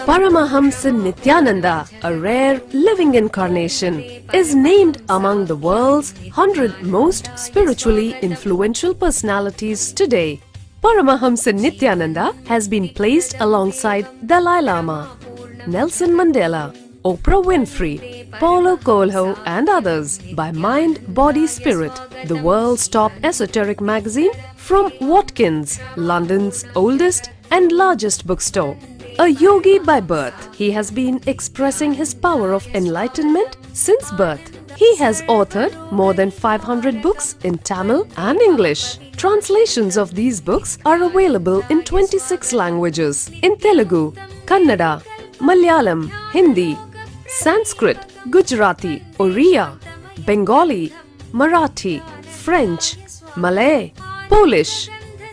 Paramahamsa Nithyananda, a rare living incarnation, is named among the world's 100 most spiritually influential personalities today. Paramahamsa Nithyananda has been placed alongside Dalai Lama, Nelson Mandela, Oprah Winfrey, Paulo Coelho and others by Mind, Body, Spirit, the world's top esoteric magazine from Watkins, London's oldest and largest bookstore. A yogi by birth, he has been expressing his power of enlightenment since birth. He has authored more than 500 books in Tamil and English. Translations of these books are available in 26 languages in Telugu, Kannada, Malayalam, Hindi, Sanskrit, Gujarati, Oriya, Bengali, Marathi, French, Malay, Polish,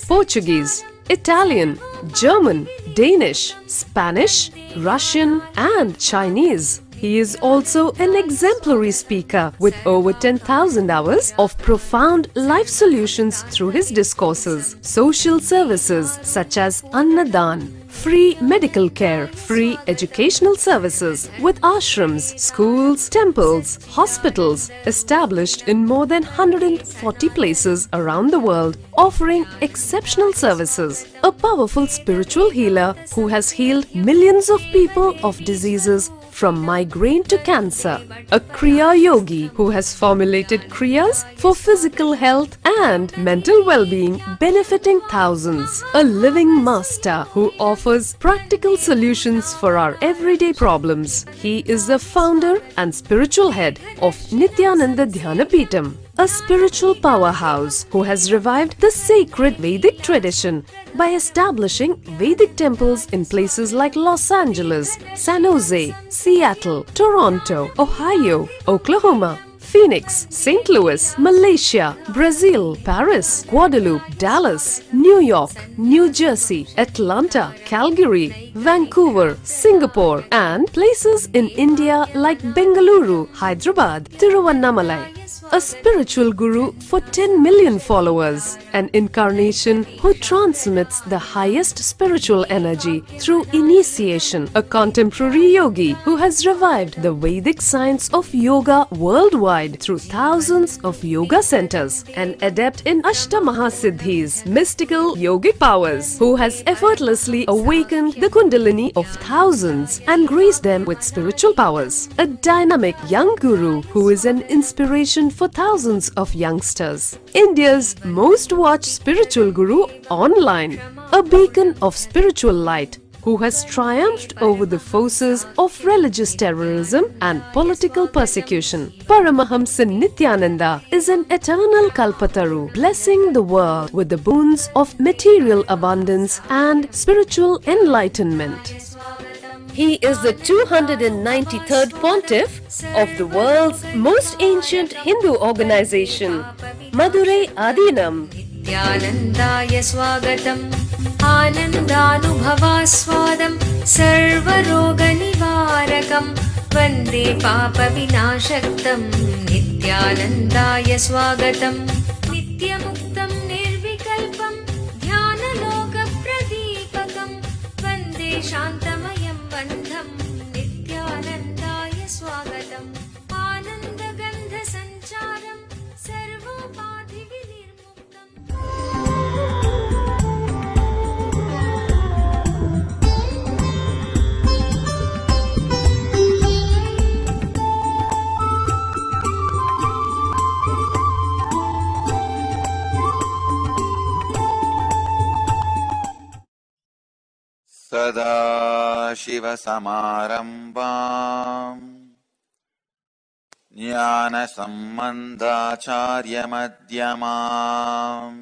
Portuguese, Italian, German, Danish, Spanish, Russian and Chinese. He is also an exemplary speaker with over 10,000 hours of profound life solutions through his discourses. Social services such as Annadan, free medical care, free educational services with ashrams, schools, temples, hospitals established in more than 140 places around the world, offering exceptional services. A powerful spiritual healer who has healed millions of people of diseases from migraine to cancer. A Kriya Yogi who has formulated Kriyas for physical health and mental well-being, benefiting thousands. A living master who offers practical solutions for our everyday problems. He is the founder and spiritual head of Nithyananda Dhyanapeetham, a spiritual powerhouse who has revived the sacred Vedic tradition by establishing Vedic temples in places like Los Angeles, San Jose, Seattle, Toronto, Ohio, Oklahoma, Phoenix, St. Louis, Malaysia, Brazil, Paris, Guadeloupe, Dallas, New York, New Jersey, Atlanta, Calgary, Vancouver, Singapore and places in India like Bengaluru, Hyderabad, Tiruvannamalai. A spiritual guru for 10 million followers, an incarnation who transmits the highest spiritual energy through initiation, a contemporary yogi who has revived the Vedic science of yoga worldwide through thousands of yoga centers, an adept in Ashtamahasiddhis, mystical yogic powers, who has effortlessly awakened the Kundalini of thousands and graced them with spiritual powers, a dynamic young guru who is an inspiration for thousands of youngsters, India's most watched spiritual guru online, a beacon of spiritual light who has triumphed over the forces of religious terrorism and political persecution. Paramahamsa Nithyananda is an eternal Kalpataru, blessing the world with the boons of material abundance and spiritual enlightenment. He is the 293rd Pontiff of the world's most ancient Hindu organization, Madurai Adinam. Nithyanandaya swagatam, anandanubhavaswadam, sarvaroga nivarakam, vande papa vinashaktam. Nithyanandaya swagatam, nityamuktam nirvikalpam, dhyanaloka pradipakam, vande shantamayam bandham. Nithyanandaya swagatam, anandagandha sancharam, sarvopadhi vinirmuktam. सदाशिवसमारम्भाम् ज्ञानसम्बन्धाचार्यमध्यमाम्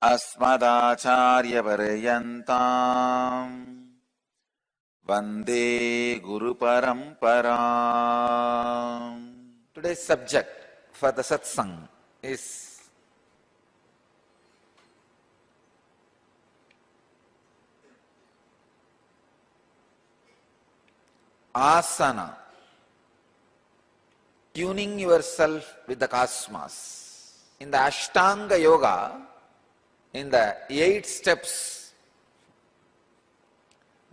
अस्मदाचार्यपर्यन्ताम् वन्दे गुरुपरम्पराम्. Today's subject for the satsang is Asana, tuning yourself with the cosmos. In the Ashtanga Yoga, in the 8 steps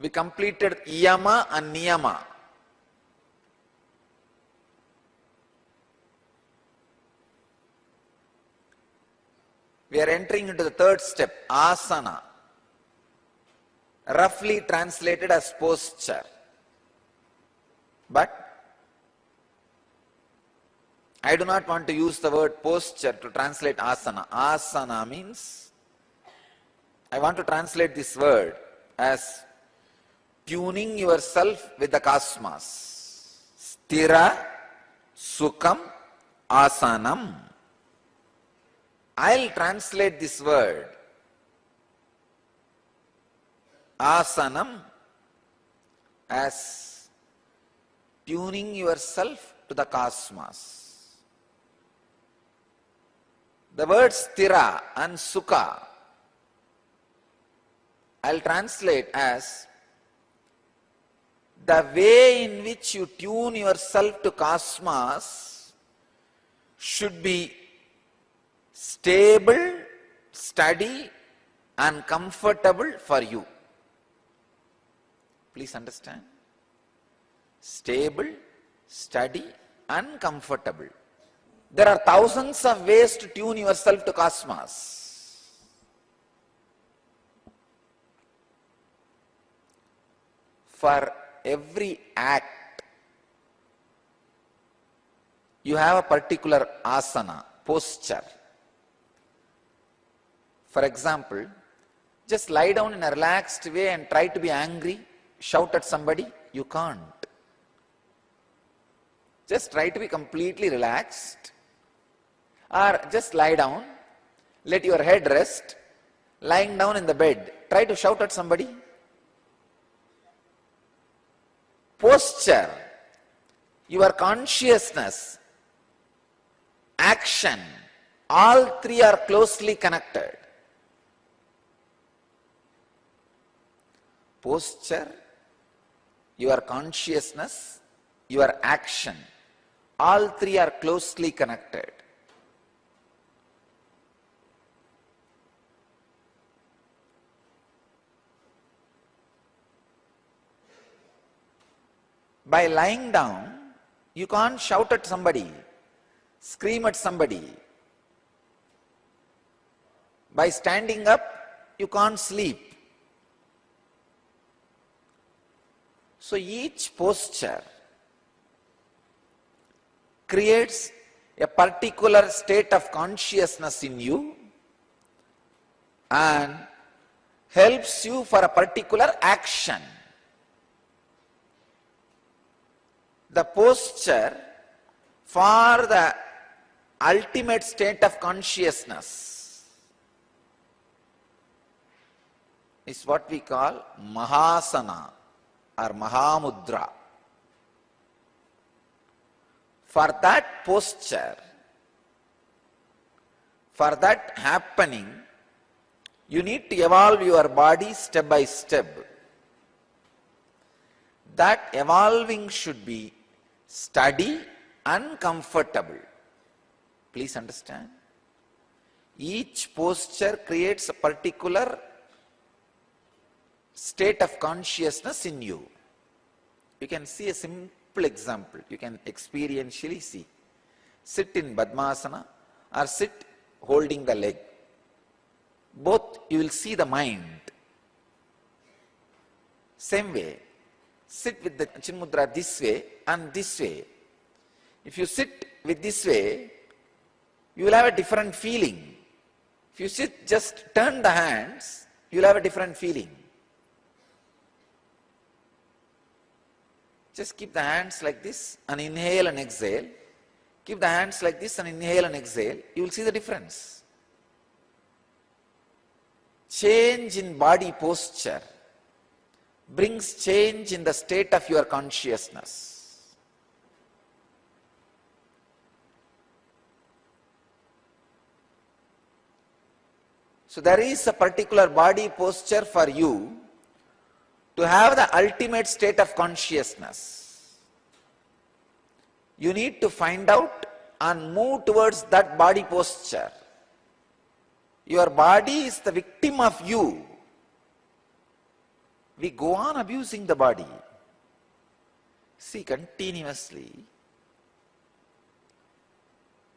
We completed yama and niyama. We are entering into the third step, asana, roughly translated as posture. But I do not want to use the word posture to translate asana. Asana means, I want to translate this word as tuning yourself with the cosmos. Sthira, Sukham, Asanam. I'll translate this word, asanam, as tuning yourself to the cosmos. The words sthira and sukha, I'll translate as the way in which you tune yourself to cosmos should be stable, steady and comfortable for you. Please understand. Stable, steady and comfortable. There are thousands of ways to tune yourself to cosmos. For every act, you have a particular asana, posture. For example, just lie down in a relaxed way and try to be angry, shout at somebody, you can't. Just try to be completely relaxed, or just lie down, let your head rest, lying down in the bed, try to shout at somebody. Posture, your consciousness, action, all three are closely connected. Posture, your consciousness, your action, all three are closely connected. By lying down, you can't shout at somebody, scream at somebody. By standing up, you can't sleep. So each posture creates a particular state of consciousness in you and helps you for a particular action. The posture for the ultimate state of consciousness is what we call Mahasana or Mahamudra. For that posture, for that happening, you need to evolve your body step by step. That evolving should be steady and comfortable. Please understand. Each posture creates a particular state of consciousness in you. You can see a simple example. You can experientially see. Sit in Padmasana or sit holding the leg. Both you will see the mind. Same way. Sit with the Chinmudra this way and this way. If you sit with this way, you will have a different feeling. If you sit, just turn the hands, you will have a different feeling. Just keep the hands like this and inhale and exhale. Keep the hands like this and inhale and exhale. You will see the difference. Change in body posture brings change in the state of your consciousness. So there is a particular body posture for you to have the ultimate state of consciousness. You need to find out and move towards that body posture. Your body is the victim of you. we go on abusing the body. See, continuously,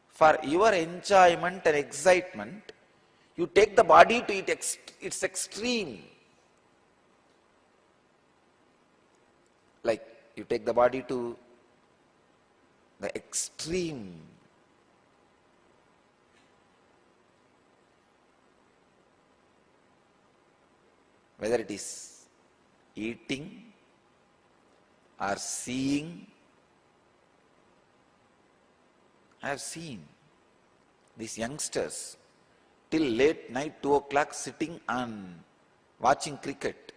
for your enjoyment and excitement, you take the body to its extreme. Like, you take the body to the extreme. Whether it is eating or seeing. I have seen these youngsters till late night, 2 o'clock, sitting and watching cricket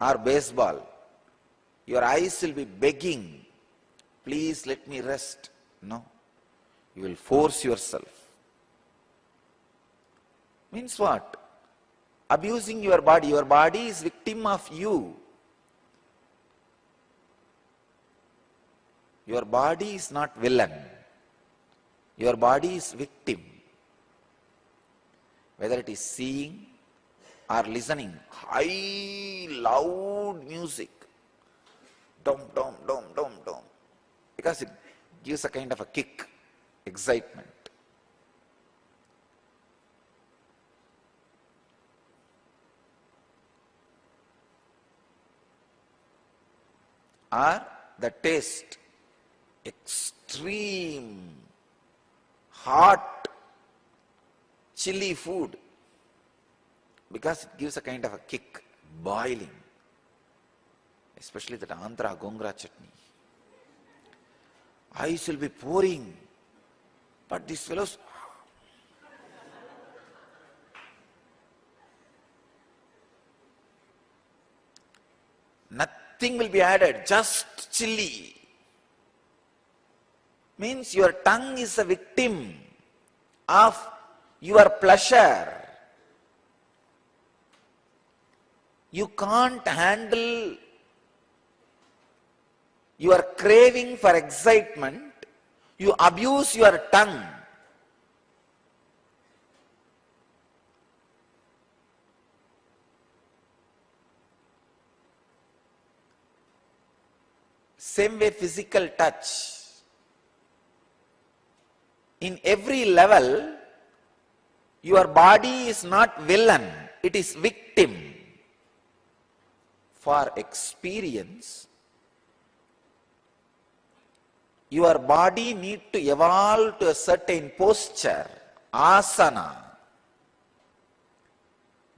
or baseball. Your eyes will be begging, please let me rest. No, you will force yourself. Means what? Abusing your body. Your body is victim of you. Your body is not villain. Your body is victim. Whether it is seeing or listening, high, loud music, dum, dum, dum, dum, dum, because it gives a kind of a kick, excitement. Or the taste, extreme, hot, chilly food, because it gives a kind of a kick, boiling. Especially that Andhra Gongra chutney. Eyes will be pouring, but these fellows, nothing will be added, just chili. Means your tongue is a victim of your pleasure. You can't handle your craving for excitement, you abuse your tongue. Same way, physical touch. In every level, your body is not villain, it is victim. For experience, your body need to evolve to a certain posture, asana,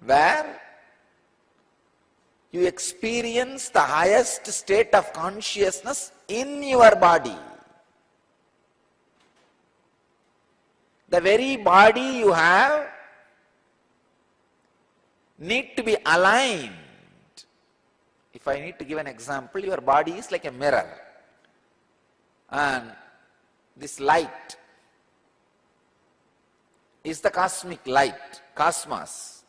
where you experience the highest state of consciousness in your body. The very body you have need to be aligned. If I need to give an example, your body is like a mirror. And this light is the cosmic light, cosmos.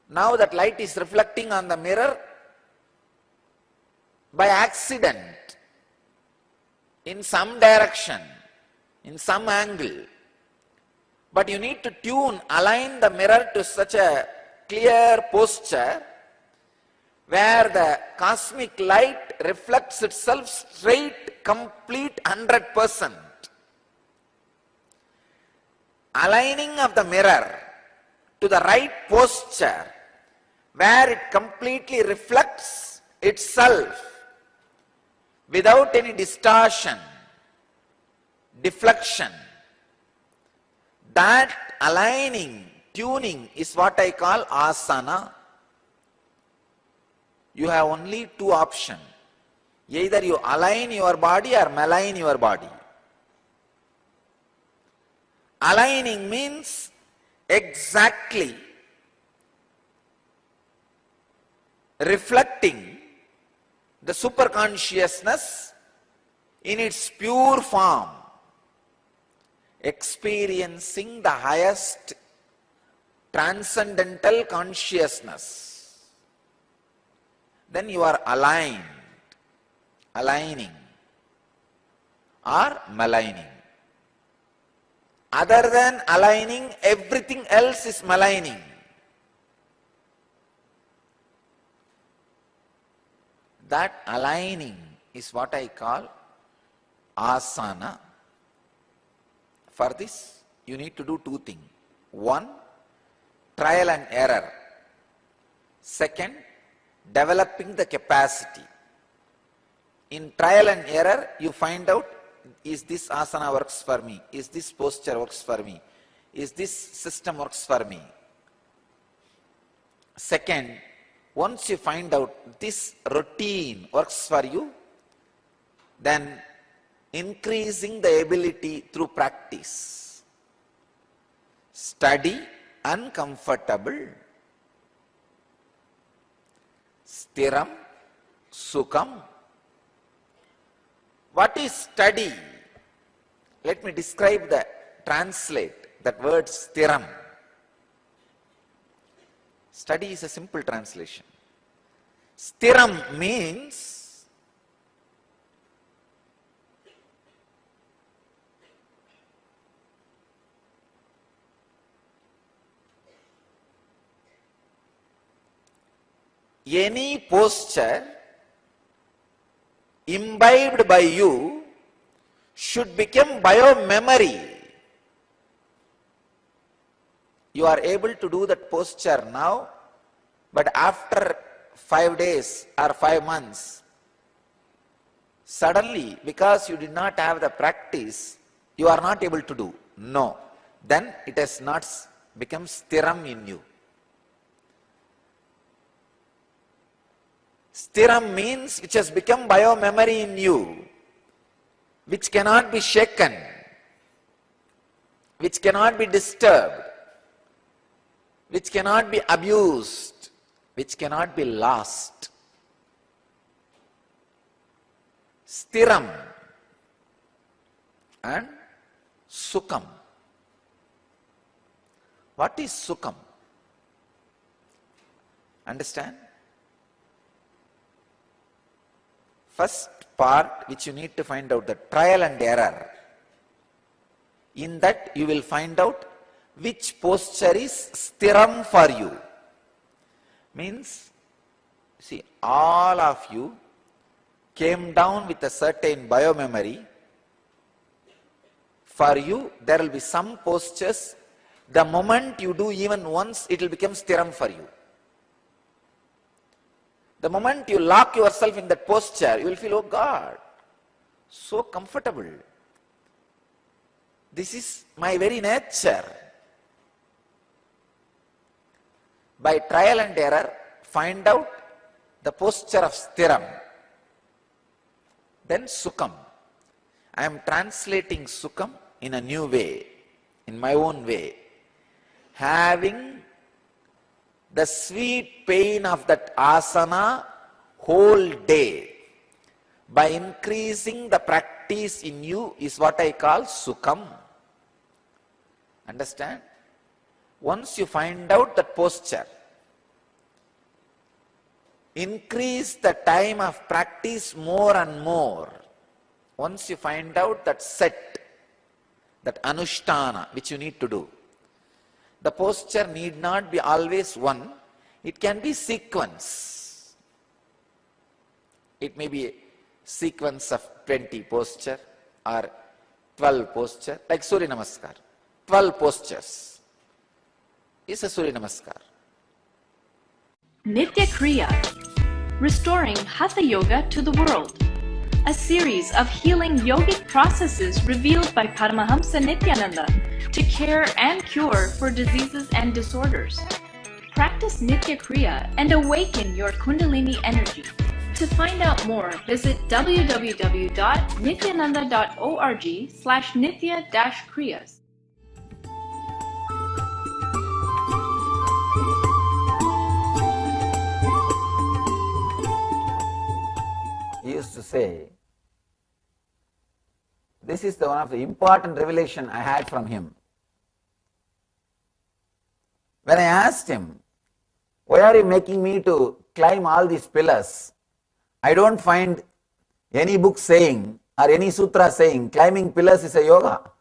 Now that light is reflecting on the mirror by accident, in some direction, in some angle. But you need to tune, align the mirror to such a clear posture where the cosmic light reflects itself straight, complete, 100%. Aligning of the mirror to the right posture where it completely reflects itself without any distortion, deflection. That aligning, tuning is what I call asana. You have only two options. Either you align your body or malign your body. Aligning means exactly reflecting the superconsciousness in its pure form, experiencing the highest transcendental consciousness. Then you are aligned, aligning or maligning. Other than aligning, everything else is maligning. That aligning is what I call asana. For this, you need to do two things. One, trial and error. Second, developing the capacity. In trial and error, you find out, is this asana works for me? Is this posture works for me? Is this system works for me? Second, once you find out this routine works for you, then increasing the ability through practice. Study uncomfortable. Stiram, Sukham. What is study? Let me translate that word stiram. Study is a simple translation. Stiram means any posture imbibed by you should become bio-memory. You are able to do that posture now, but after 5 days or 5 months, suddenly, because you did not have the practice, you are not able to do. No. Then it has not become stiram in you. Stiram means which has become bio-memory in you, which cannot be shaken, which cannot be disturbed, which cannot be abused, which cannot be lost. Stiram and Sukham. What is Sukham? Understand? First part which you need to find out, the trial and error. In that you will find out which posture is stiram for you. Means, see, all of you came down with a certain bio-memory. For you, there will be some postures, the moment you do even once, it will become stiram for you. The moment you lock yourself in that posture, you will feel, oh God, so comfortable. This is my very nature. By trial and error, find out the posture of stiram. Then Sukham. I am translating Sukham in a new way, in my own way. Having the sweet pain of that asana whole day, by increasing the practice in you, is what I call Sukham. Understand? Once you find out that posture, increase the time of practice more and more. Once you find out that set, that anushtana which you need to do, the posture need not be always one, it can be sequence. It may be a sequence of 20 posture or 12 posture, like Surya Namaskar. 12 postures is a Surya Namaskar. Nitya Kriya, restoring Hatha Yoga to the world. A series of healing yogic processes revealed by Paramahamsa Nithyananda to care and cure for diseases and disorders. Practice Nitya Kriya and awaken your Kundalini energy. To find out more, visit www.nithyananda.org/nitya-kriyas. He used to say, this is one of the important revelation I had from him. When I asked him, why are you making me to climb all these pillars? I don't find any book saying or any sutra saying climbing pillars is a yoga.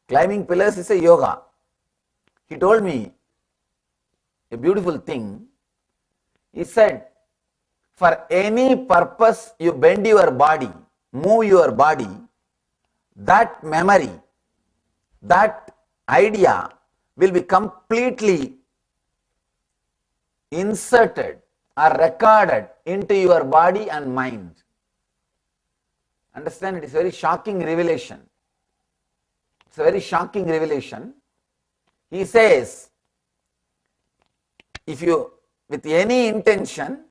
Climbing pillars is a yoga. He told me a beautiful thing. He said, for any purpose you bend your body, move your body, that memory, that idea will be completely inserted or recorded into your body and mind. Understand, it is a very shocking revelation. It's a very shocking revelation. He says, if you, with any intention,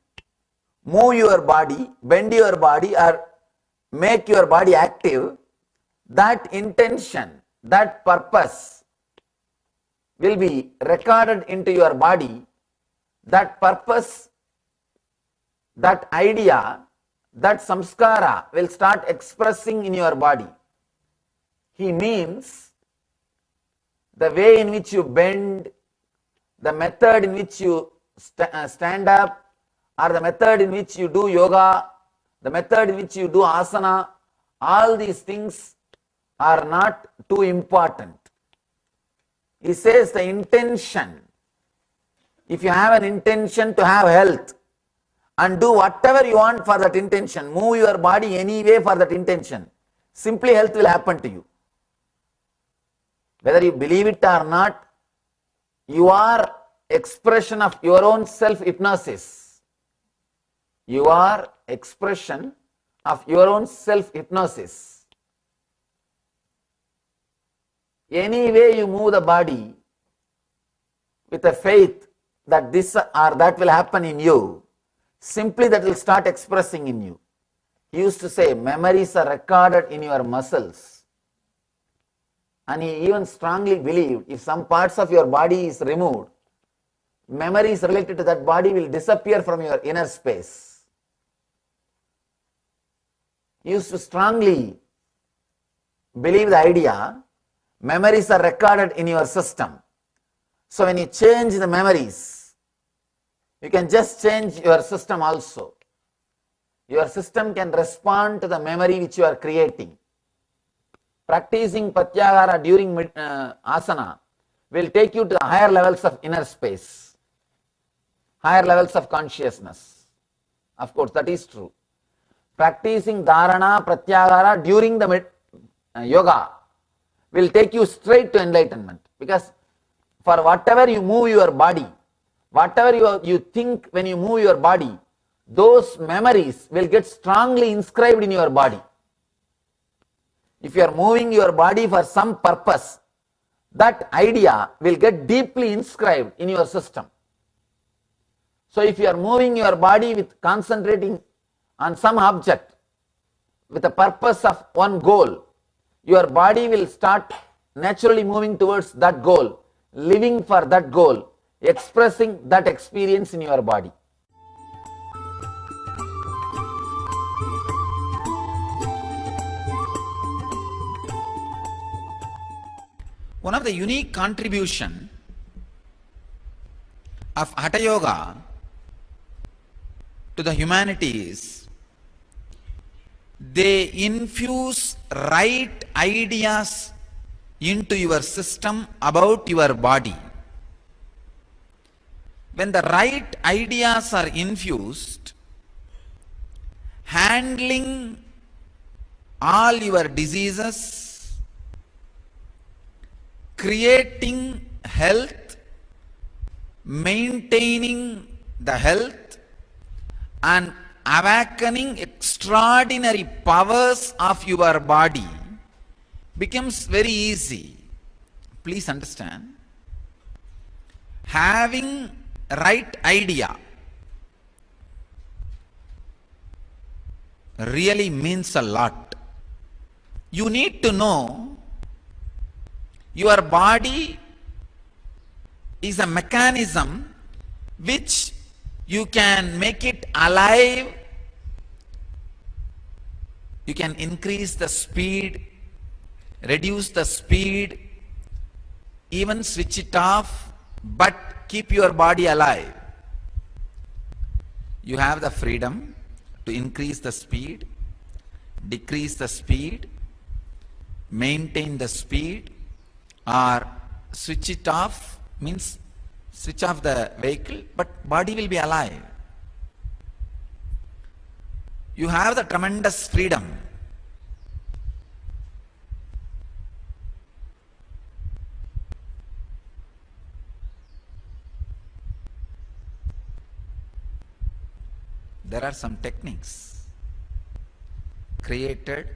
move your body, bend your body or make your body active, that intention, that purpose will be recorded into your body. That purpose, that idea, that samskara will start expressing in your body. He means the way in which you bend, the method in which you stand up, or the method in which you do yoga, the method in which you do asana, all these things are not too important. He says the intention. If you have an intention to have health and do whatever you want for that intention, move your body anyway for that intention, simply health will happen to you. Whether you believe it or not, you are expression of your own self-hypnosis. You are expression of your own self-hypnosis. Any way you move the body with a faith that this or that will happen in you, simply that will start expressing in you. He used to say, memories are recorded in your muscles. And he even strongly believed if some parts of your body is removed, memories related to that body will disappear from your inner space. He used to strongly believe the idea, memories are recorded in your system. So when you change the memories, you can just change your system also. Your system can respond to the memory which you are creating. Practicing pratyahara during asana will take you to the higher levels of inner space, higher levels of consciousness. Of course, that is true. Practicing dharana, pratyahara during the yoga will take you straight to enlightenment, because for whatever you move your body, whatever you think when you move your body, those memories will get strongly inscribed in your body. If you are moving your body for some purpose, that idea will get deeply inscribed in your system. So if you are moving your body with concentrating on some object with a purpose of one goal, your body will start naturally moving towards that goal, living for that goal, expressing that experience in your body. One of the unique contribution of Hatha Yoga to the humanity is they infuse right ideas into your system about your body. When the right ideas are infused, handling all your diseases, creating health, maintaining the health, and awakening extraordinary powers of your body becomes very easy. Please understand, having right idea really means a lot. You need to know your body is a mechanism which you can make it alive. You can increase the speed, reduce the speed, even switch it off, but keep your body alive. You have the freedom to increase the speed, decrease the speed, maintain the speed, or switch it off, means switch off the vehicle, but body will be alive. you have the tremendous freedom. There are some techniques created,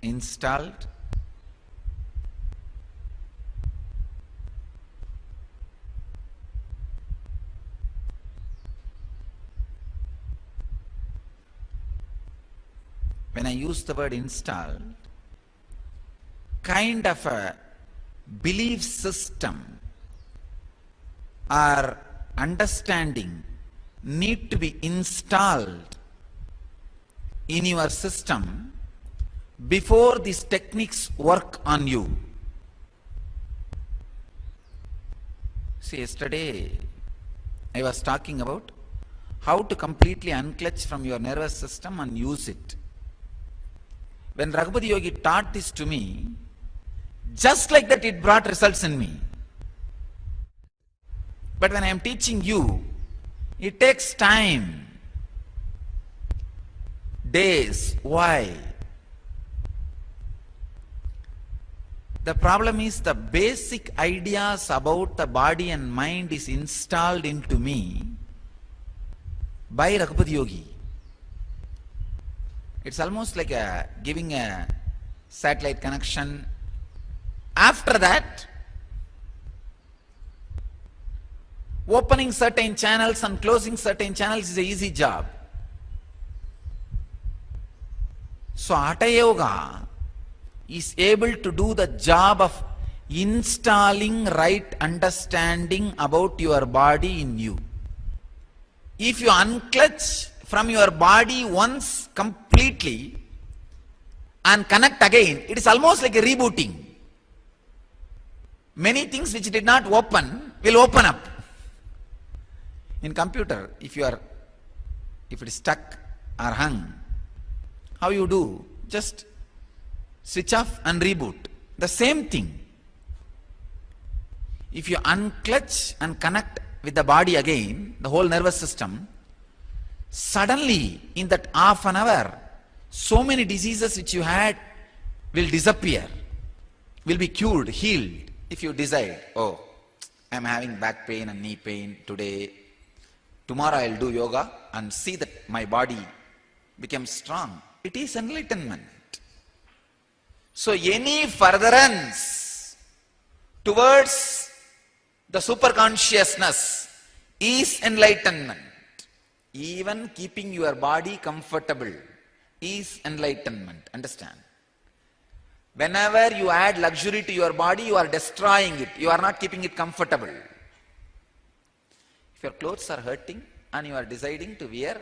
installed, when I use the word installed, kind of a belief system or understanding need to be installed in your system before these techniques work on you. See, yesterday I was talking about how to completely unclutch from your nervous system and use it. When Raghupati Yogi taught this to me, just like that it brought results in me. But when I am teaching you, it takes time, days. Why? The problem is the basic ideas about the body and mind is installed into me by Raghupati Yogi. It's almost like giving a satellite connection. After that, opening certain channels and closing certain channels is an easy job. So Hatha Yoga is able to do the job of installing right understanding about your body in you. If you unclutch from your body once completely and connect again, it is almost like a rebooting. Many things which did not open will open up. In computer, if it is stuck or hung, how you do? Just switch off and reboot. The same thing. If you unclutch and connect with the body again, the whole nervous system, suddenly in that half an hour, so many diseases which you had will disappear, will be cured, healed. If you decide, oh, I am having back pain and knee pain today, tomorrow I will do yoga and see that my body becomes strong. It is enlightenment. So any furtherance towards the superconsciousness is enlightenment. Even keeping your body comfortable is enlightenment. Understand? Whenever you add luxury to your body, you are destroying it. You are not keeping it comfortable. If your clothes are hurting and you are deciding to wear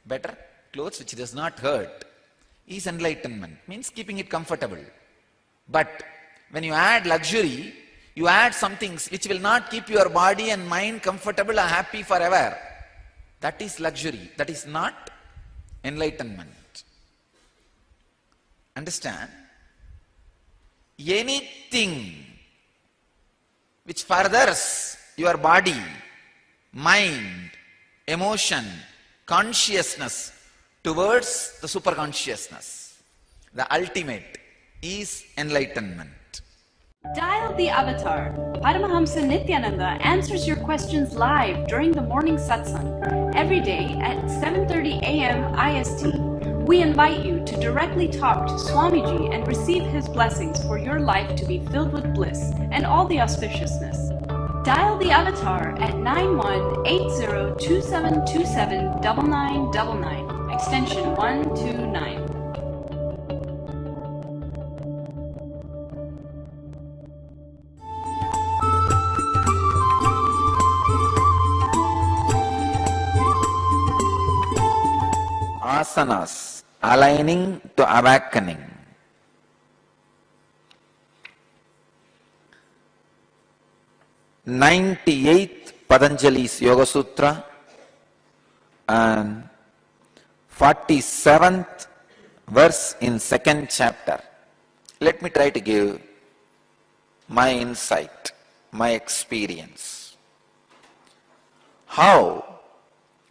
better clothes which does not hurt, is enlightenment. Means keeping it comfortable. But when you add luxury, you add some things which will not keep your body and mind comfortable and happy forever. That is luxury. That is not enlightenment. Understand? Anything which furthers your body, mind, emotion, consciousness towards the superconsciousness, the ultimate, is enlightenment. Dial the Avatar. Paramahamsa Nithyananda answers your questions live during the morning satsang every day at 7:30 a.m. IST. We invite you to directly talk to Swamiji and receive his blessings for your life to be filled with bliss and all the auspiciousness. Dial the Avatar at 918027279999, extension 129. Asanas, aligning to awakening. "98th Patanjali's Yoga Sutra and 47th verse in 2nd chapter. Let me try to give my insight, my experience. How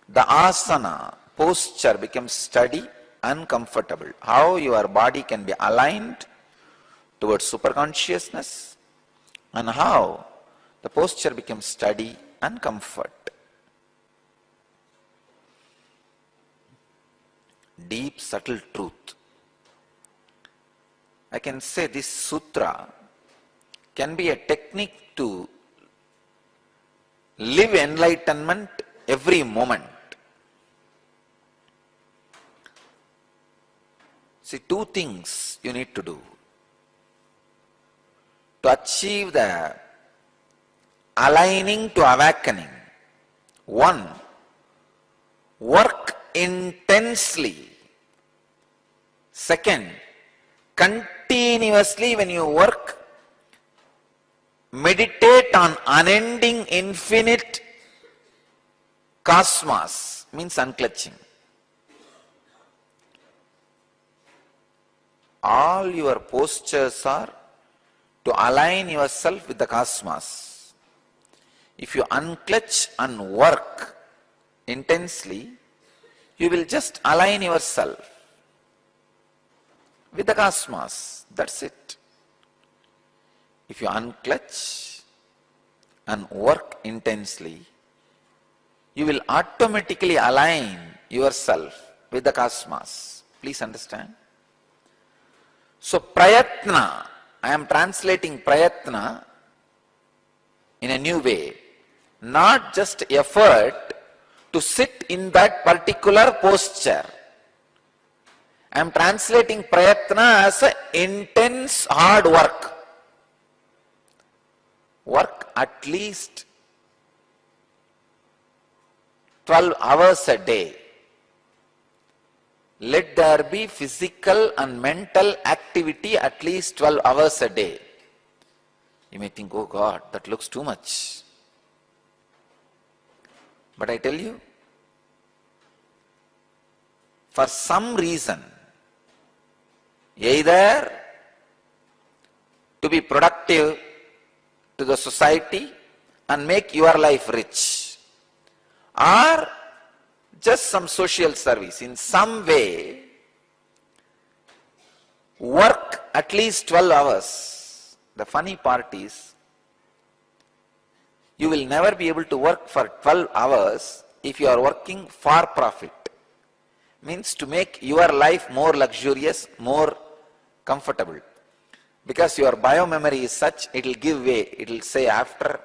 the asana posture becomes steady and comfortable. How your body can be aligned towards superconsciousness and how the posture becomes steady and comfort. Deep, subtle truth. I can say this sutra can be a technique to live enlightenment every moment. See, two things you need to do to achieve the aligning to awakening. One, work intensely. Second, continuously when you work, meditate on unending infinite cosmos, means unclutching. All your postures are to align yourself with the cosmos. If you unclutch and work intensely, you will just align yourself with the cosmos. That's it. If you unclutch and work intensely, you will automatically align yourself with the cosmos. Please understand. So prayatna, I am translating prayatna in a new way. Not just effort to sit in that particular posture. I am translating prayatna as an intense hard work. Work at least 12 hours a day. Let there be physical and mental activity at least 12 hours a day. You may think, oh God, that looks too much. But I tell you, for some reason, either to be productive to the society and make your life rich, or just some social service, in some way, work at least 12 hours. The funny part is, you will never be able to work for 12 hours if you are working for profit. Means to make your life more luxurious, more comfortable. Because your biomemory is such, it will give way. It will say after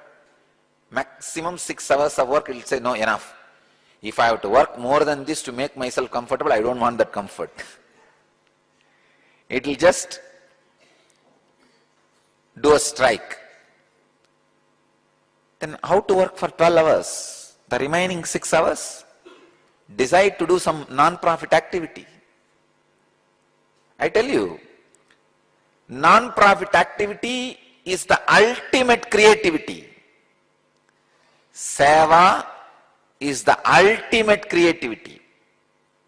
maximum 6 hours of work, it will say no, enough. If I have to work more than this to make myself comfortable, I don't want that comfort. It will just do a strike. Then how to work for 12 hours? The remaining 6 hours? Decide to do some non-profit activity. I tell you, non-profit activity is the ultimate creativity. Seva is the ultimate creativity.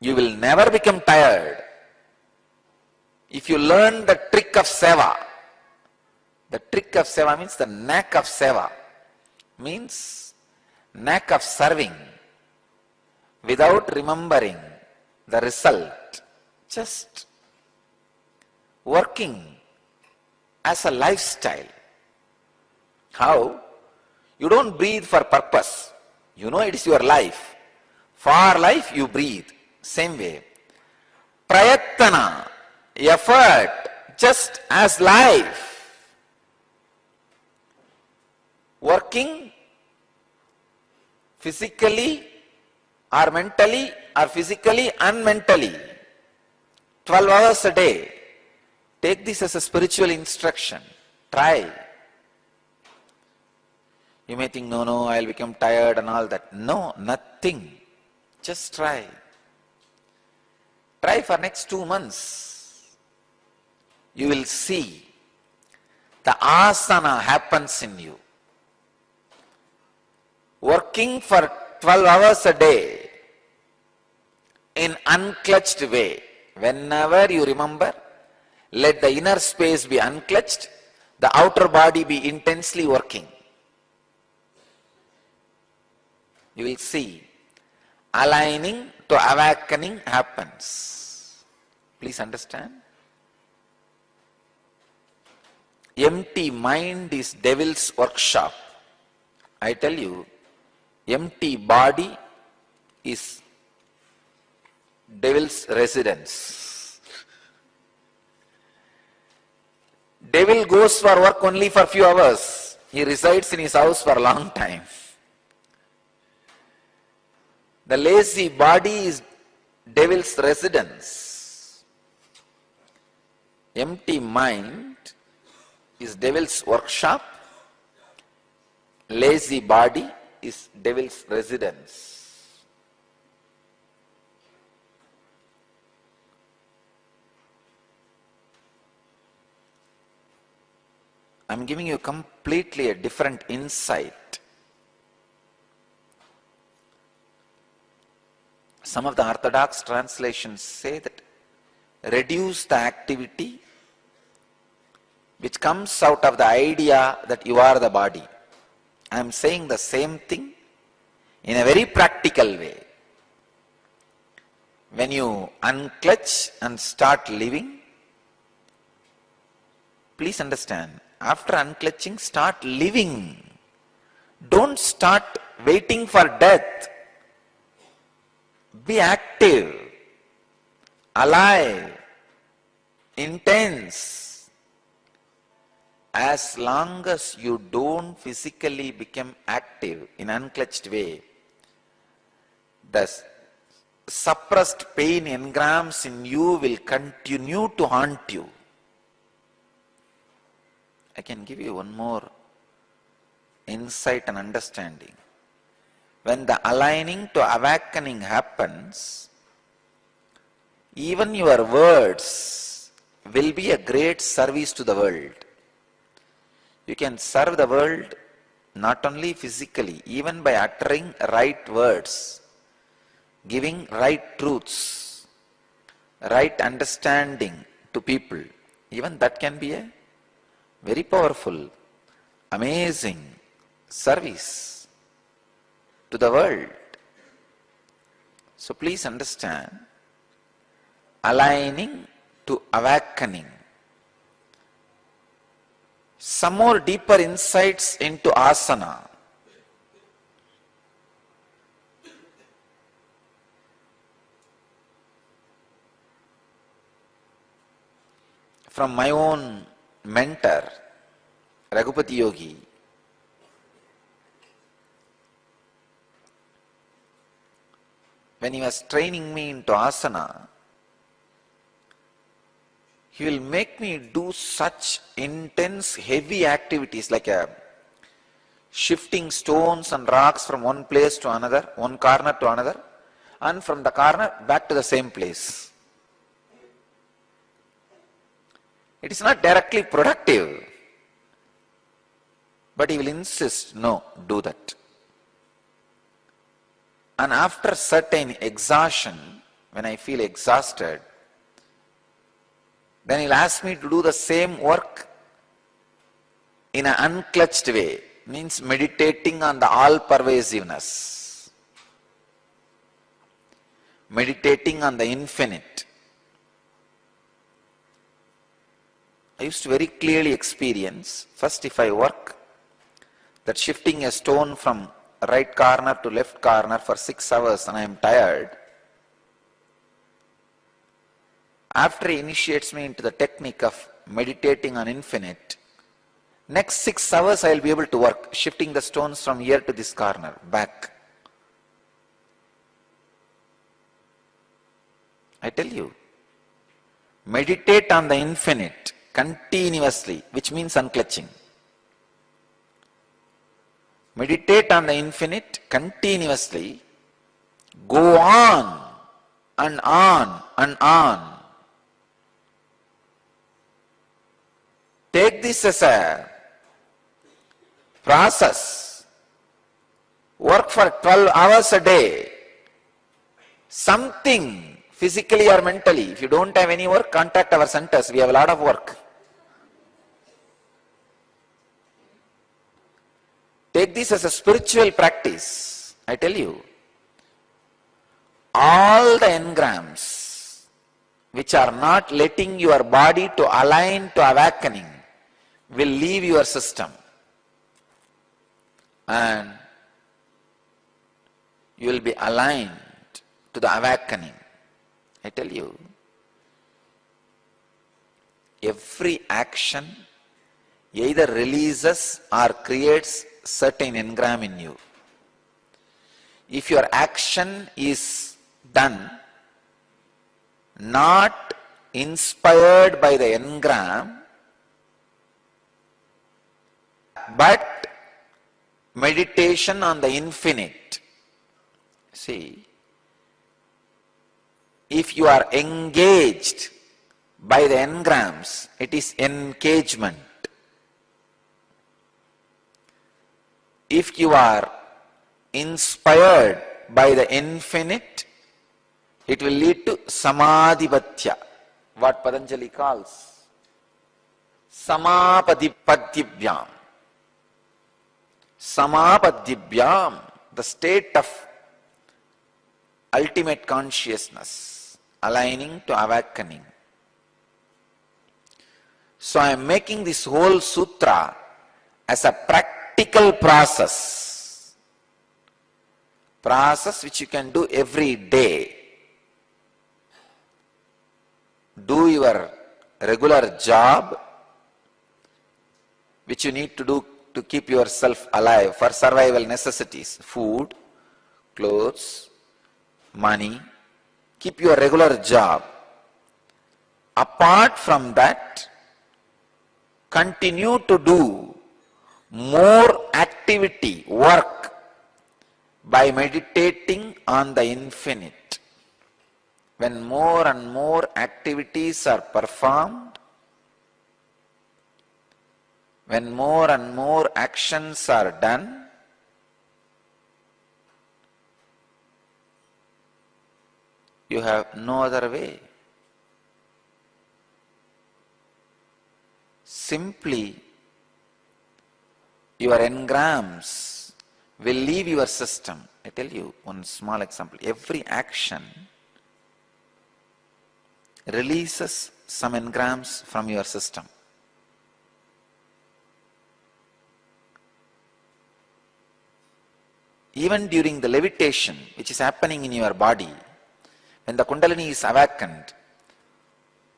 You will never become tired if you learn the trick of seva. The trick of seva means the knack of seva, means knack of serving without remembering the result, just working as a lifestyle. How? You don't breathe for purpose. You know it is your life. For life you breathe. Same way. Prayatana, effort, just as life. Working physically or mentally or physically and mentally. 12 hours a day. Take this as a spiritual instruction. Try. You may think, no, I'll become tired and all that. No, nothing. Just try. Try for next 2 months. You will see the asana happens in you. Working for 12 hours a day in unclutched way. Whenever you remember, let the inner space be unclutched, the outer body be intensely working. You will see aligning to awakening happens. Please understand. Empty mind is devil's workshop. I tell you, empty body is devil's residence. Devil goes for work only for few hours. He resides in his house for a long time. The lazy body is devil's residence. Empty mind is devil's workshop. Lazy body is devil's residence. I'm giving you completely a different insight. Some of the orthodox translations say that reduce the activity which comes out of the idea that you are the body. I am saying the same thing in a very practical way. When you unclutch and start living, please understand, after unclutching, start living. Don't start waiting for death. Be active, alive, intense. As long as you don't physically become active in unclutched way, the suppressed pain engrams in you will continue to haunt you. I can give you one more insight and understanding. When the aligning to awakening happens, even your words will be a great service to the world. You can serve the world not only physically, even by uttering right words, giving right truths, right understanding to people. Even that can be a very powerful, amazing service to the world. So please understand, aligning to awakening. Some more deeper insights into asana. From my own mentor, Raghupati Yogi, when he was training me into asana, he will make me do such intense, heavy activities like shifting stones and rocks from one place to another, one corner to another, and from the corner back to the same place. It is not directly productive, but he will insist, no, do that. And after certain exhaustion, when I feel exhausted, then he'll ask me to do the same work in an unclutched way, means meditating on the all-pervasiveness, meditating on the infinite. I used to very clearly experience, first if I work, that shifting a stone from right corner to left corner for 6 hours and I am tired, after he initiates me into the technique of meditating on infinite, next 6 hours I will be able to work, shifting the stones from here to this corner, back. I tell you, meditate on the infinite continuously, which means unclutching. Meditate on the infinite continuously, go on and on and on. Take this as a process. Work for 12 hours a day. Something physically or mentally. If you don't have any work, contact our centers. We have a lot of work. Take this as a spiritual practice. I tell you, all the engrams which are not letting your body to align to awakening will leave your system, and you will be aligned to the awakening. I tell you, every action either releases or creates certain engram in you. If your action is done not inspired by the engram, but meditation on the infinite. See, if you are engaged by the engrams, it is engagement. If you are inspired by the infinite, it will lead to samadhipatya, what Patanjali calls samapadipatyivyam. Samapadyivyam, the state of ultimate consciousness, aligning to awakening. So I am making this whole sutra as a practical process which you can do every day. Do your regular job which you need to do to keep yourself alive for survival necessities, food, clothes, money. Keep your regular job. Apart from that, continue to do more activity, work, by meditating on the infinite. When more and more activities are performed, when more and more actions are done, you have no other way. Simply, your engrams will leave your system. I tell you one small example. Every action releases some engrams from your system. Even during the levitation which is happening in your body, when the Kundalini is awakened,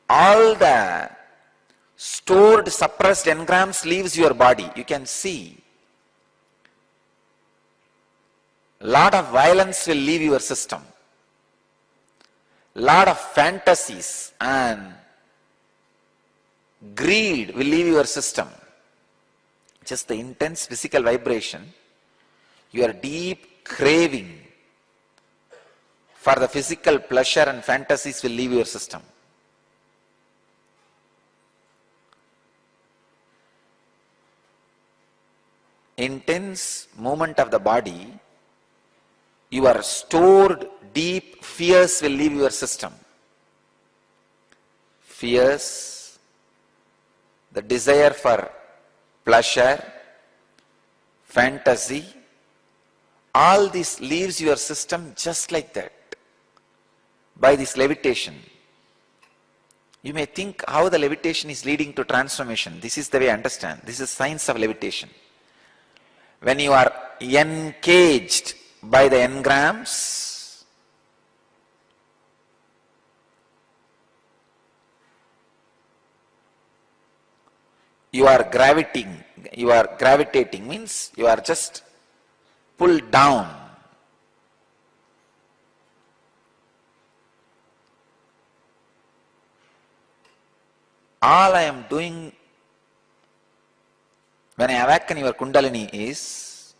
all the stored, suppressed engrams leaves your body. You can see lot of violence will leave your system. Lot of fantasies and greed will leave your system. Just the intense physical vibration, your deep craving for the physical pleasure and fantasies will leave your system. Intense movement of the body, your stored deep fears will leave your system. Fears, the desire for pleasure, fantasy, all this leaves your system just like that. By this levitation. You may think how the levitation is leading to transformation. This is the way I understand. This is science of levitation. When you are encaged by the engrams, you are gravitating means you are just pulled down. All I am doing when I awaken your Kundalini is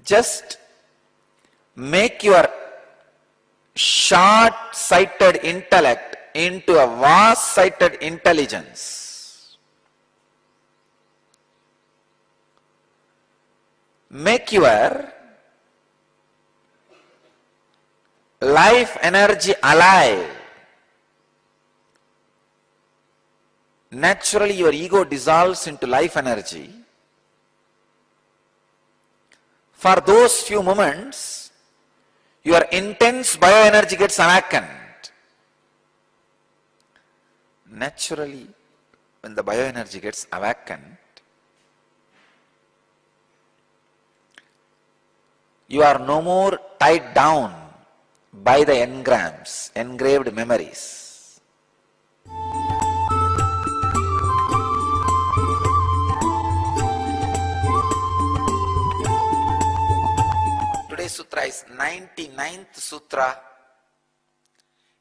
just make your short-sighted intellect into a vast-sighted intelligence. Make your life energy alive. Naturally, your ego dissolves into life energy. For those few moments, your intense bioenergy gets awakened. Naturally, when the bioenergy gets awakened, you are no more tied down by the engrams, engraved memories. Today's sutra is 99th sutra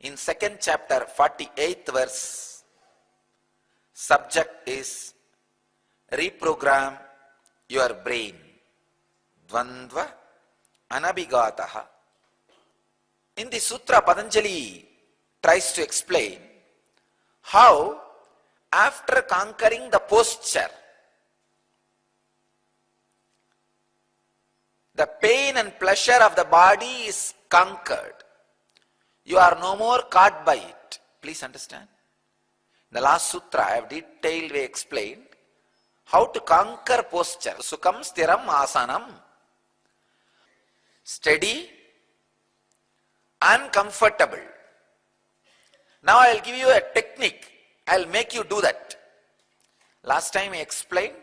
in 2nd chapter, 48th verse. Subject is reprogram your brain. Dvandva anabhigataha. In the sutra, Patanjali tries to explain how after conquering the posture, the pain and pleasure of the body is conquered. You are no more caught by it. Please understand. In the last sutra, I have detailed way explained how to conquer posture. Sukham stiram asanam. Steady and comfortable. Now I will give you a technique. I will make you do that. Last time I explained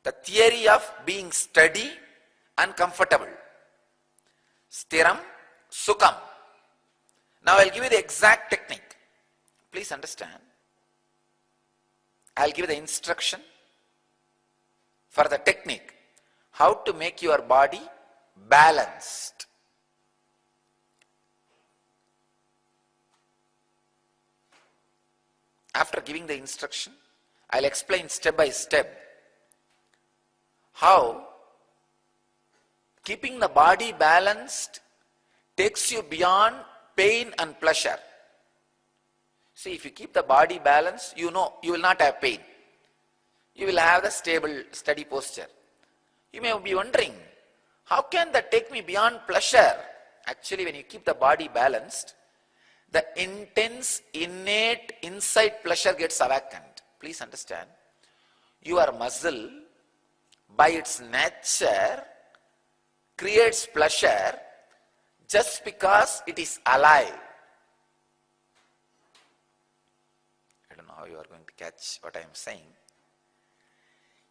the theory of being steady and comfortable. Stiram, sukham. Now I will give you the exact technique. Please understand. I will give you the instruction for the technique. How to make your body balanced. After giving the instruction, I will explain step by step how keeping the body balanced takes you beyond pain and pleasure. See, if you keep the body balanced, you know you will not have pain. You will have the stable, steady posture. You may be wondering, how can that take me beyond pleasure? Actually, when you keep the body balanced, the intense, innate, inside pleasure gets awakened. Please understand. Your muscle, by its nature, creates pleasure just because it is alive. I don't know how you are going to catch what I am saying.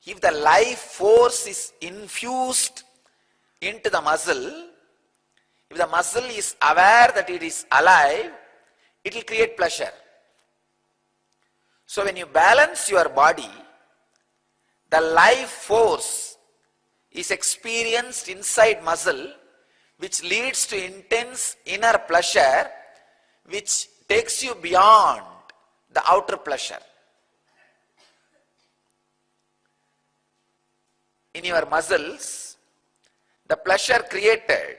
If the life force is infused into the muscle, if the muscle is aware that it is alive, it will create pleasure. So when you balance your body, the life force is experienced inside muscle, which leads to intense inner pleasure, which takes you beyond the outer pleasure. In your muscles, the pleasure created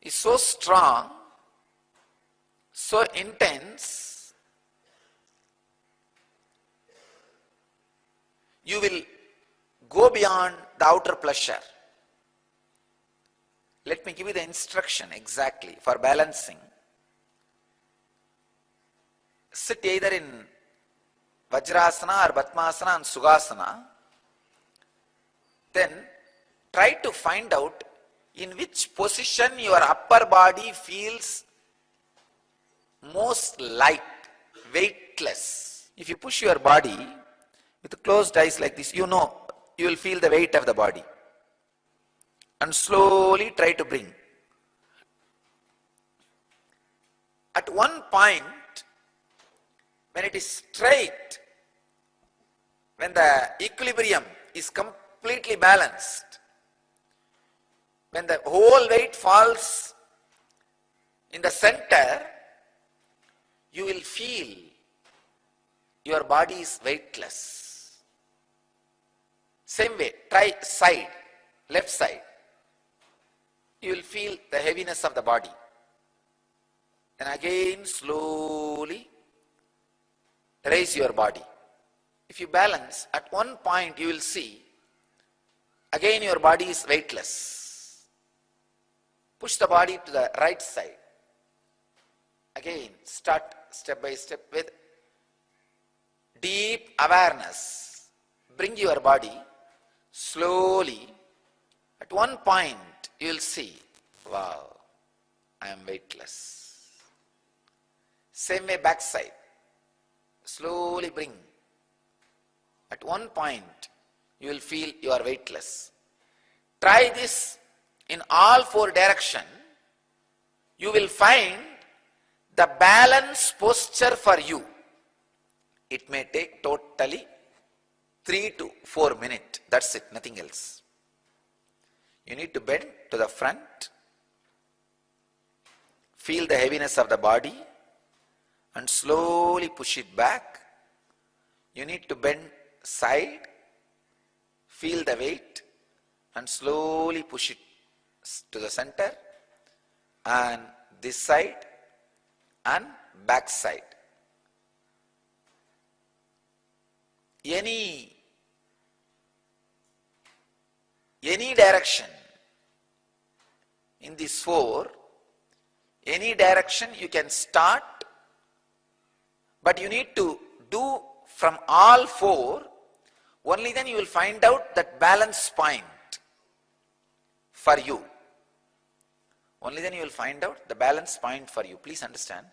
is so strong, so intense, you will go beyond the outer pleasure. Let me give you the instruction exactly for balancing. Sit either in Vajrasana or Padmasana and Sukhasana. Then try to find out in which position your upper body feels most light, weightless. If you push your body with closed eyes like this, you know you will feel the weight of the body. And slowly try to bring. At one point, when it is straight, when the equilibrium is completely balanced, when the whole weight falls in the center, you will feel your body is weightless. Same way, try side, left side. You will feel the heaviness of the body. Then again slowly raise your body. If you balance, at one point you will see again your body is weightless. Push the body to the right side. Again start step by step with deep awareness. Bring your body slowly, at one point you will see, wow, I am weightless. Same way backside, slowly bring. At one point you will feel you are weightless. Try this in all four directions. You will find the balance posture for you. It may take totally 3 to 4 minutes. That's it, nothing else. You need to bend to the front, feel the heaviness of the body, and slowly push it back. You need to bend side, feel the weight, and slowly push it to the center, and this side and back side. Any direction in these four, any direction you can start, but you need to do from all four. Only then you will find out that balance point for you. Only then you will find out the balance point for you. Please understand,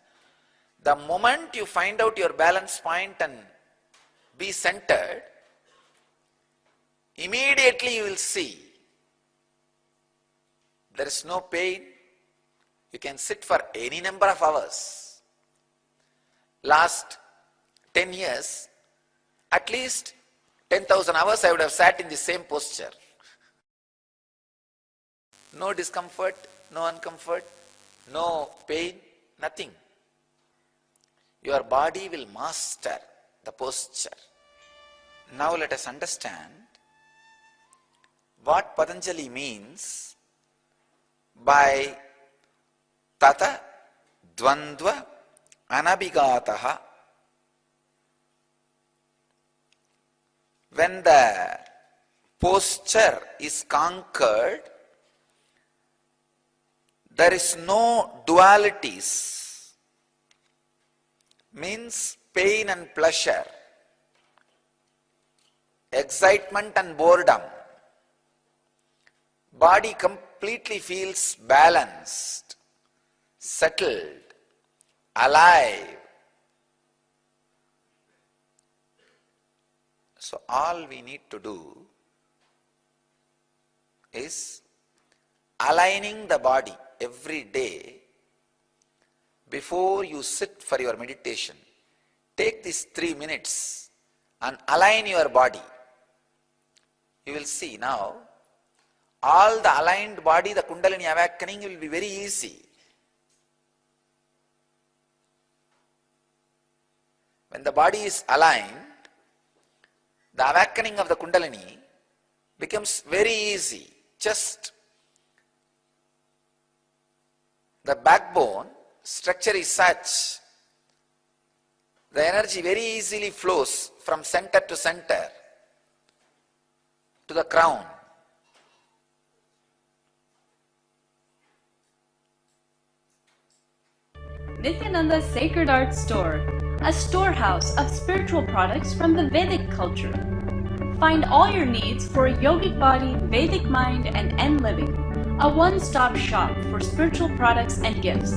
the moment you find out your balance point and be centered, immediately you will see there is no pain. You can sit for any number of hours. Last 10 years, at least 10,000 hours I would have sat in the same posture. No discomfort, no uncomfort, no pain, nothing. Your body will master the posture. Now let us understand what Patanjali means by tata dvandva anabhigataha. When the posture is conquered, there is no dualities, means pain and pleasure, excitement and boredom. Body completely feels balanced, settled, alive. So all we need to do is aligning the body every day. Before you sit for your meditation, take these 3 minutes and align your body. You will see now, all the aligned body, the Kundalini awakening will be very easy. When the body is aligned, the awakening of the Kundalini becomes very easy. Just the backbone structure is such, the energy very easily flows from center to center to the crown. Nithyananda's Sacred Art Store, a storehouse of spiritual products from the Vedic culture. Find all your needs for a yogic body, Vedic mind, and N living. A one-stop shop for spiritual products and gifts.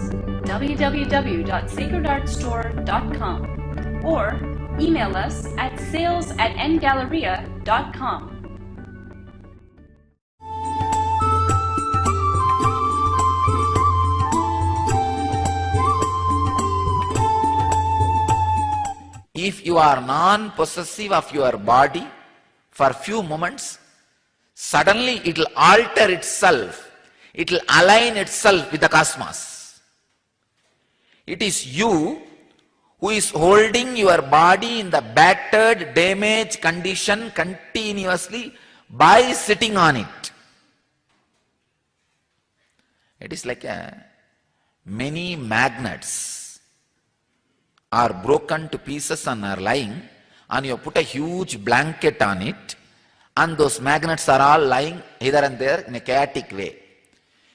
www.sacredartstore.com or email us at sales@ngalleria.com. If you are non-possessive of your body for few moments, suddenly it will alter itself. It will align itself with the cosmos. It is you who is holding your body in the battered, damaged condition continuously by sitting on it. It is like many magnets are broken to pieces and are lying, and you put a huge blanket on it, and those magnets are all lying hither and there in a chaotic way.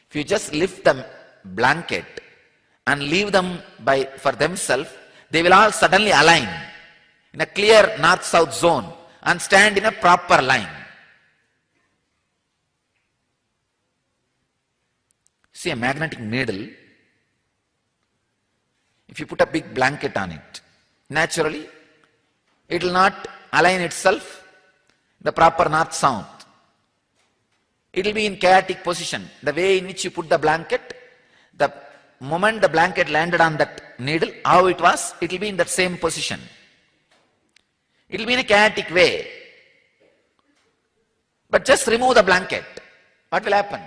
If you just lift the blanket and leave them for themselves, they will all suddenly align in a clear north-south zone and stand in a proper line. See a magnetic needle, if you put a big blanket on it, naturally it will not align itself the proper north-south. It will be in chaotic position. The way in which you put the blanket, the moment the blanket landed on that needle, how it was, it will be in that same position. It will be in a chaotic way. But just remove the blanket. What will happen?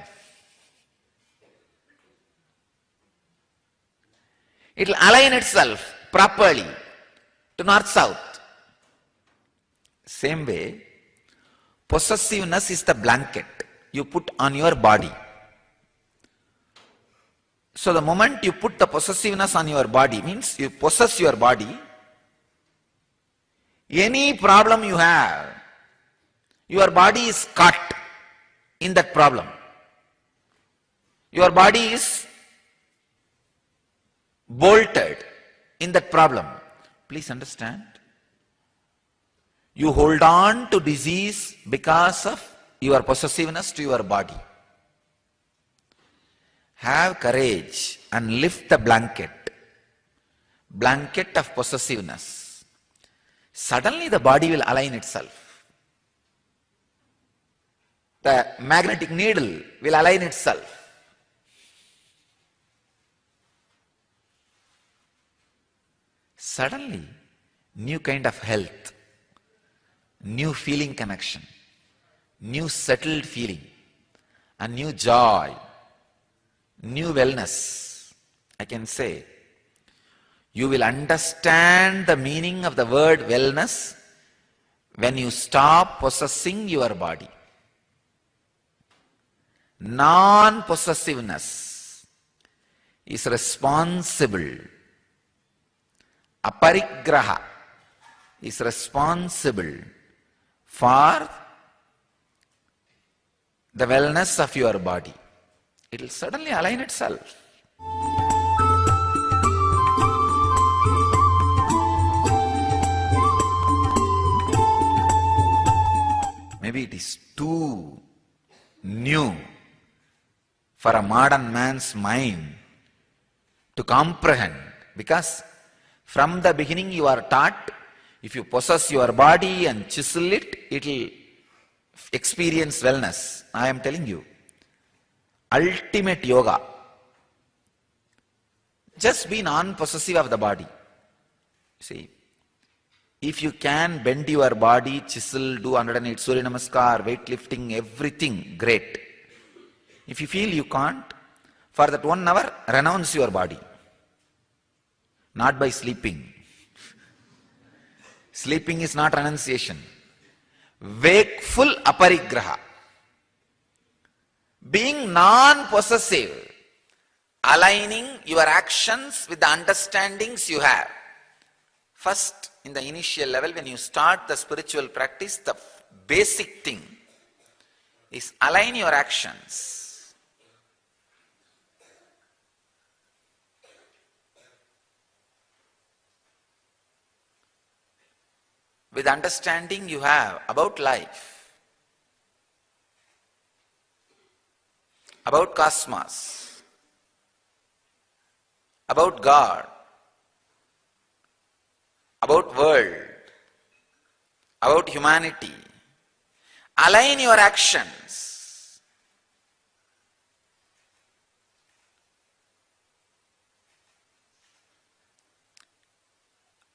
It will align itself properly to north-south. Same way, possessiveness is the blanket you put on your body. So the moment you put the possessiveness on your body, means you possess your body, any problem you have, your body is caught in that problem. Your body is bolted in that problem. Please understand. You hold on to disease because of your possessiveness to your body. Have courage and lift the blanket of possessiveness. Suddenly the body will align itself. The magnetic needle will align itself. Suddenly, new kind of health, new feeling connection, new settled feeling, a new joy, new wellness. I can say, you will understand the meaning of the word wellness when you stop possessing your body. Non-possessiveness is responsible. Aparigraha is responsible for the wellness of your body. It will suddenly align itself. Maybe it is too new for a modern man's mind to comprehend, because from the beginning you are taught, if you possess your body and chisel it, it will experience wellness. I am telling you, ultimate yoga. Just be non-possessive of the body. See, if you can bend your body, chisel, do 108 Surya Namaskar, weightlifting, everything, great. If you feel you can't, for that 1 hour, renounce your body. Not by sleeping. Sleeping is not renunciation. Wakeful aparigraha. Being non-possessive, aligning your actions with the understandings you have. First, in the initial level, when you start the spiritual practice, the basic thing is align your actions with understanding you have about life, about cosmos, about God, about world, about humanity. Align your actions.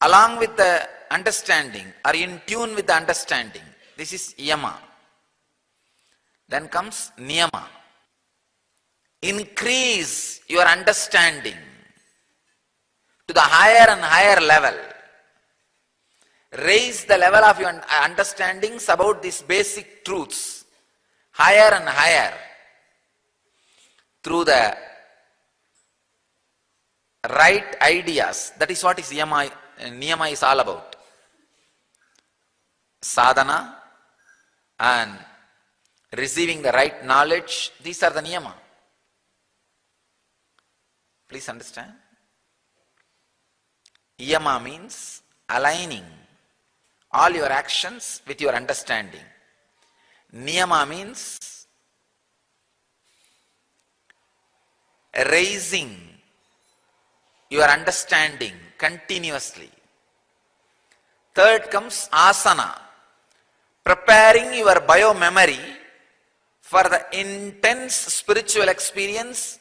Along with the understanding, or in tune with the understanding. This is yama. Then comes niyama. Increase your understanding to the higher and higher level. Raise the level of your understandings about these basic truths higher and higher through the right ideas. That is what is niyama is all about. Sadhana and receiving the right knowledge, these are the niyama. Please understand. Yama means aligning all your actions with your understanding. Niyama means raising your understanding continuously. Third comes asana, preparing your bio-memory for the intense spiritual experience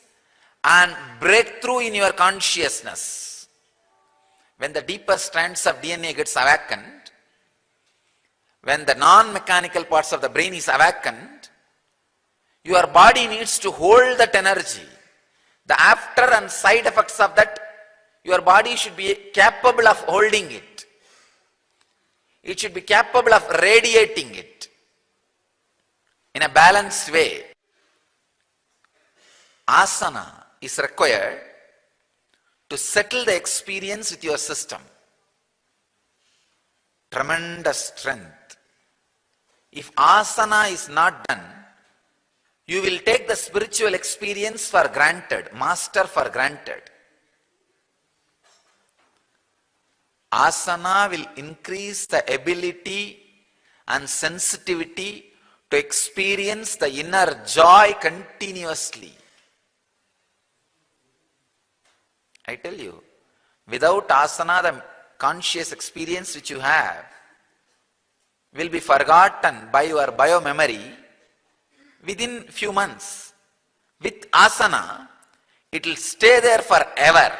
and breakthrough in your consciousness. When the deeper strands of DNA gets awakened, when the non-mechanical parts of the brain is awakened, your body needs to hold that energy. The after and side effects of that, your body should be capable of holding it. It should be capable of radiating it in a balanced way. Asana is required to settle the experience with your system. Tremendous strength. If asana is not done, you will take the spiritual experience for granted, master for granted. Asana will increase the ability and sensitivity to experience the inner joy continuously. I tell you, without asana, the conscious experience which you have will be forgotten by your bio-memory within few months. With asana, it will stay there forever.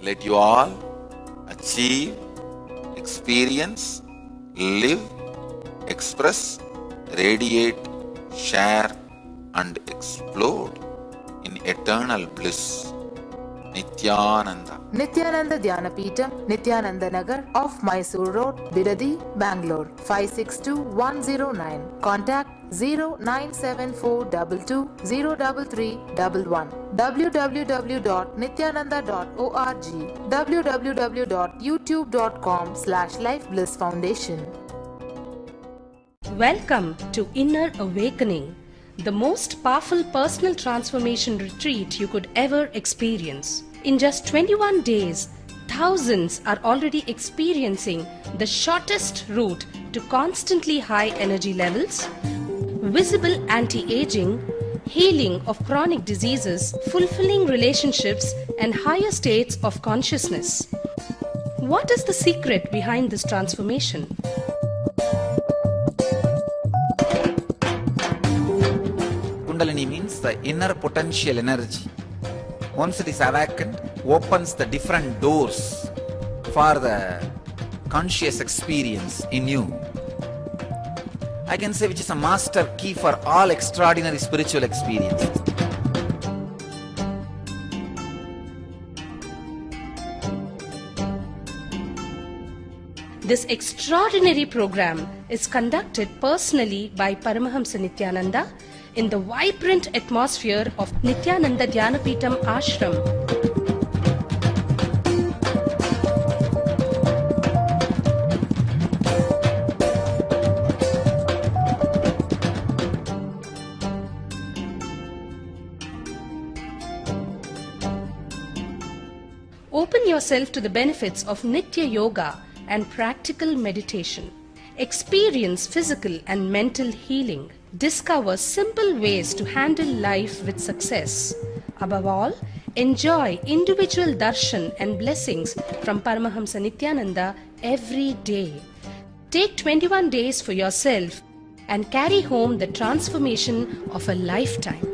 Let you all achieve, experience, live, express, radiate, share and explode in eternal bliss. Nithyananda. Nithyananda Dhyanapitham, Nithyananda Nagar, off Mysore Road, Bidadi, Bangalore, 562109. Contact 097422033311. www.nithyananda.org. www.youtube.com/lifeblissfoundation. Welcome to Inner Awakening, the most powerful personal transformation retreat you could ever experience. In just 21 days, thousands are already experiencing the shortest route to constantly high energy levels, visible anti-aging, healing of chronic diseases, fulfilling relationships, and higher states of consciousness. What is the secret behind this transformation? Kundalini means the inner potential energy. Once it is awakened, opens the different doors for the conscious experience in you. I can say which is a master key for all extraordinary spiritual experiences. This extraordinary program is conducted personally by Paramahamsa Nithyananda in the vibrant atmosphere of Nithyananda Dhyanapitham Ashram. Open yourself to the benefits of Nitya Yoga and practical meditation. Experience physical and mental healing. Discover simple ways to handle life with success. Above all, enjoy individual darshan and blessings from Paramahamsa Nithyananda every day. Take 21 days for yourself and carry home the transformation of a lifetime.